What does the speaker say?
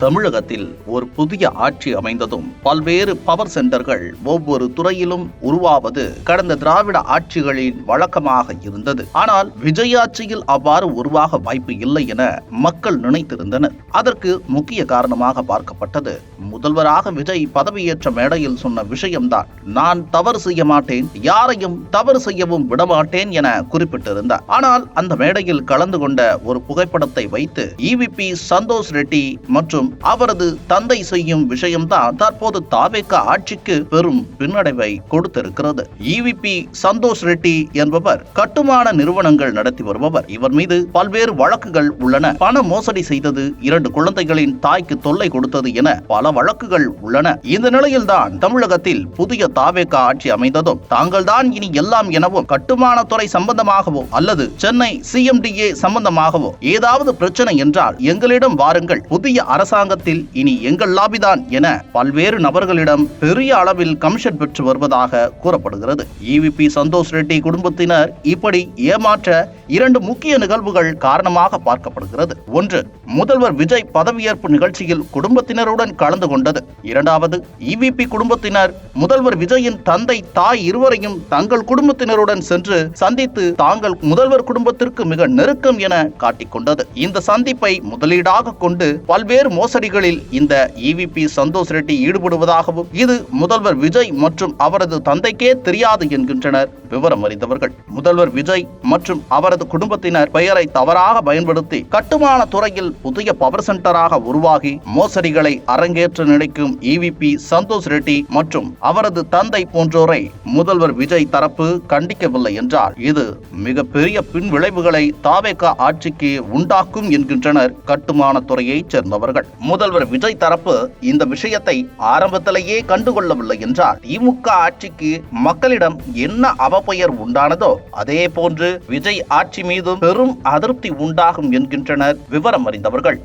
தமிழகத்தில் ஒரு புதிய ஆட்சி அமைந்ததும் பல்வேறு பவர் சென்டர்கள் ஒவ்வொரு துறையிலும் உருவாவது கடந்த திராவிட ஆட்சிகளின் வழக்கமாக இருந்தது. ஆனால் விஜய் ஆட்சியில் அவ்வாறு உருவாக வாய்ப்பு இல்லை என மக்கள் நினைத்திருந்தனர். அதற்கு முக்கிய காரணமாக பார்க்கப்பட்டது முதல்வராக விஜய் பதவியேற்ற மேடையில் சொன்ன விஷயம்தான். நான் தவறு செய்ய மாட்டேன், யாரையும் தவறு செய்யவும் விடமாட்டேன் என குறிப்பிட்டிருந்தார். ஆனால் அந்த மேடையில் கலந்து கொண்ட ஒரு புகைப்படத்தை வைத்து EVP சந்தோஷ் ரெட்டி மற்றும் அவரது தந்தை செய்யும் விஷயம்தான் தற்போது தாவேக ஆட்சிக்கு பெரும் பின்னடைவை கொடுத்திருக்கிறது. EVP சந்தோஷ் ரெட்டி என்பவர் கட்டுமான நிறுவனங்கள் நடத்தி வருபவர். இவர் மீது பல்வேறு வழக்குகள் உள்ளன. பண மோசடி செய்தது, 2 குழந்தைகளின் தாய்க்கு தொல்லை கொடுத்தது என பல வழக்குகள் உள்ளன. இந்த நிலையில்தான் தமிழகத்தில் புதிய தாவேக ஆட்சி அமைந்ததும் தாங்கள்தான் இனி எல்லாம் எனவும் கட்டுமானத்துறை சம்பந்தமாகவோ அல்லது சென்னை CMDA சம்பந்தமாகவோ ஏதாவது பிரச்சனை என்றால் எங்களிடம் வாருங்கள், புதிய அரசாங்கத்தில் இனி எங்கள் லாபிதான் என பல்வேறு நபர்களிடம் பெரிய அளவில் கமிஷன் பெற்று வருவதாக கூறப்படுகிறது. EVP சந்தோஷ் ரெட்டி குடும்பத்தினர் இப்படி ஏமாற்ற 2 முக்கிய நிகழ்வுகள் காரணமாக பார்க்கப்படுகிறது. ஒன்று, முதல்வர் விஜய் பதவியேற்பு நிகழ்ச்சியில் குடும்பத்தினருடன் கலந்து கொண்டது. இரண்டாவது, EVP குடும்பத்தினர் முதல்வர் விஜயின் தந்தை தாய் இருவரையும் தங்கள் குடும்பத்தினருடன் சென்று சந்தித்து தாங்கள் முதல்வர் குடும்பத்திற்கு மிக நெருக்கம் என காட்டிக்கொண்டது. இந்த சந்திப்பை முதலீடாக கொண்டு பல்வேறு மோசடிகளில் இந்த EVP சந்தோஷ் ரெட்டி ஈடுபடுவதாகவும் இது முதல்வர் விஜய் மற்றும் அவரது தந்தைக்கே தெரியாது என்கின்றனர் விவரம் அறிந்தவர்கள். முதல்வர் விஜய் மற்றும் அவரது குடும்பத்தினர் பெயரை தவறாக பயன்படுத்தி கட்டுமான துறையில் புதிய பவர் சென்டராக உருவாகி மோசடிகளை அரங்கேற்ற நினைக்கும் EVP சந்தோஷ் ரெட்டி மற்றும் அவரது தந்தை போன்றோரை முதல்வர் விஜய் தரப்பு கண்டிக்கவில்லை என்றால் இது மிகப்பெரிய பின் விளைவுகளை தாவேக ஆட்சிக்கு உண்டாக்கும் என்கின்றனர் கட்டுமான துறையைச் சேர்ந்தவர்கள். முதல்வர் விஜய் தரப்பு இந்த விஷயத்தை ஆரம்பத்திலேயே கண்டுகொள்ளவில்லை என்றால் திமுக ஆட்சிக்கு மக்களிடம் என்ன அவப்பெயர் உண்டானதோ அதே போன்று விஜய் ஆட்சி மீதும் பெரும் அதிருப்தி உண்டாகும் என்கின்றனர் விவரம் அறிந்தவர்கள்.